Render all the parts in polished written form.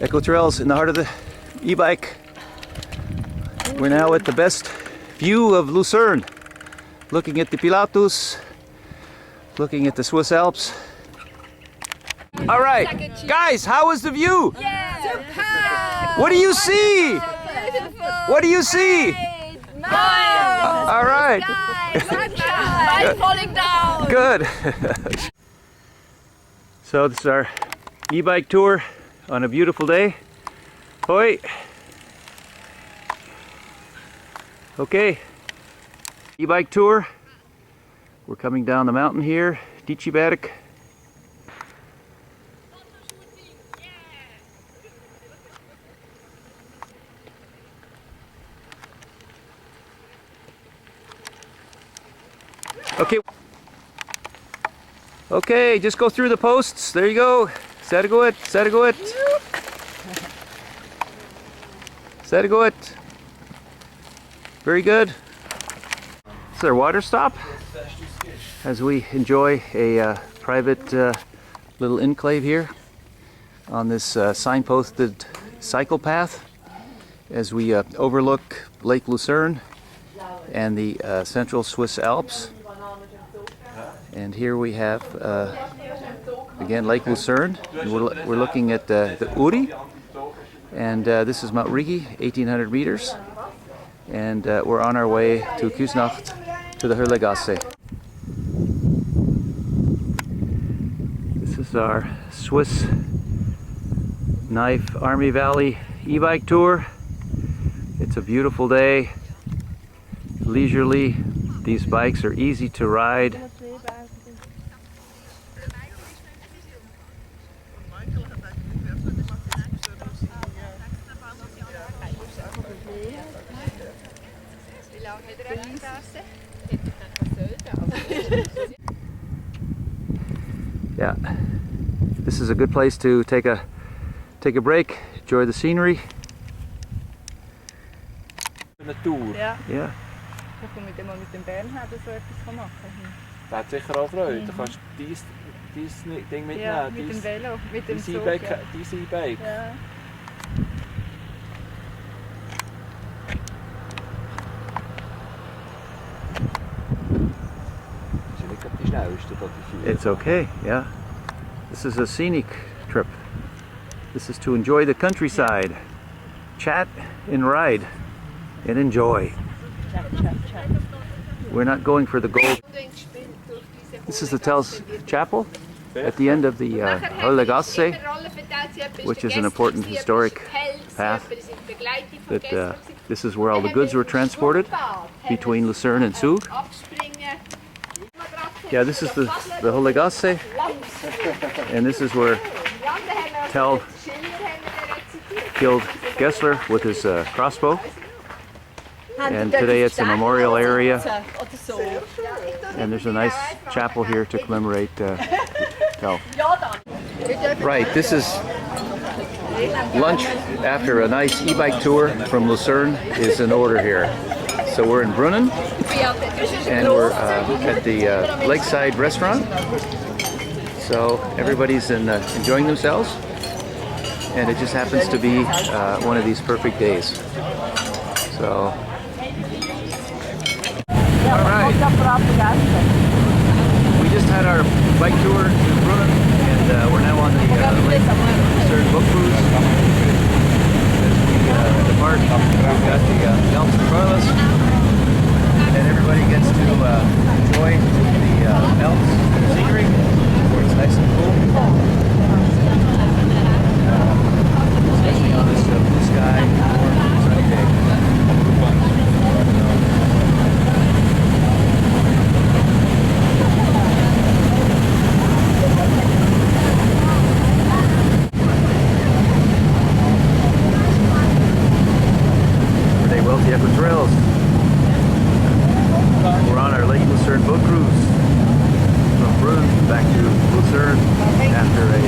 Echo Trails in the heart of the e-bike. We're now at the best view of Lucerne, looking at the Pilatus, looking at the Swiss Alps. All right, guys, how was the view? Yeah. What do you see? What do you see? All right. Sunshine. Falling down. Good. So this is our e-bike tour on a beautiful day. Hoi. Okay. E-bike tour. We're coming down the mountain here, Dietschieberg. Okay. Okay, just go through the posts. There you go. Sergoet, Sergoet. Sergoet. Very good. This is our water stop as we enjoy a private little enclave here on this signposted cycle path as we overlook Lake Lucerne and the central Swiss Alps. And here we have again Lake Lucerne. We're looking at the Uri, and this is Mount Rigi, 1800 meters, and we're on our way to Küsnacht, to the Höhle. This is our Swiss Knife Army Valley e-bike tour. It's a beautiful day, leisurely. These bikes are easy to ride. Yeah, this is a good place to take a break, enjoy the scenery. Ja. Yeah. Da komme ich mal mit dem Bernhard so etwas machen. Der hat sicher auch Freude. Du kannst dieses Ding mitnehmen. Ja, mit dem Velo, mit dem Zug. Dein E-Bike. Ja. Ist ja nicht gerade die schnellste, da die 4. It's okay, yeah. This is a scenic trip. This is to enjoy the countryside, chat and ride and enjoy. We're not going for the gold. This is the Tell's Chapel at the end of the Höhle, which is an important historic path. That this is where all the goods were transported between Lucerne and Zug. Yeah, this is the Höhle, and this is where Tell killed Gessler with his crossbow. And today it's a memorial area, and there's a nice chapel here to commemorate Tell. Right, this is lunch after a nice e-bike tour from Lucerne is in order here. So we're in Brunnen, and we're at the Lakeside restaurant. So everybody's enjoying themselves, and it just happens to be one of these perfect days. So. All right. We just had our bike tour to Brunnen, and we're now on the Lake Lucerne boat cruise. As we depart, we've got the Alps in front of us, and everybody gets to enjoy the Alps scenery, where it's nice and cool, especially on this blue sky, warm, sunny day. The Echo Trails. We're on our Lake Lucerne boat cruise from Brunnen back to Lucerne after a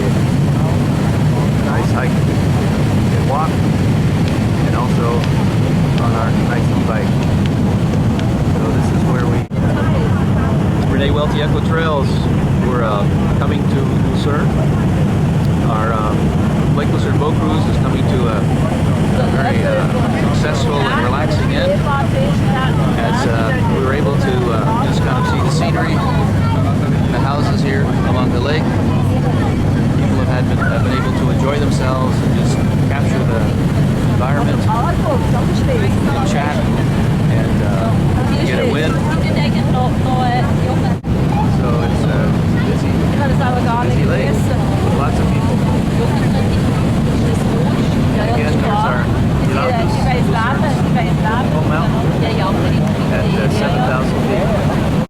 nice hike and walk, and also on our nice e-bike. So this is where Renee Welty Echo Trails. We're coming to Lucerne. Our Lake Lucerne boat cruise is coming lake. People have been able to enjoy themselves and just capture the environment and chat.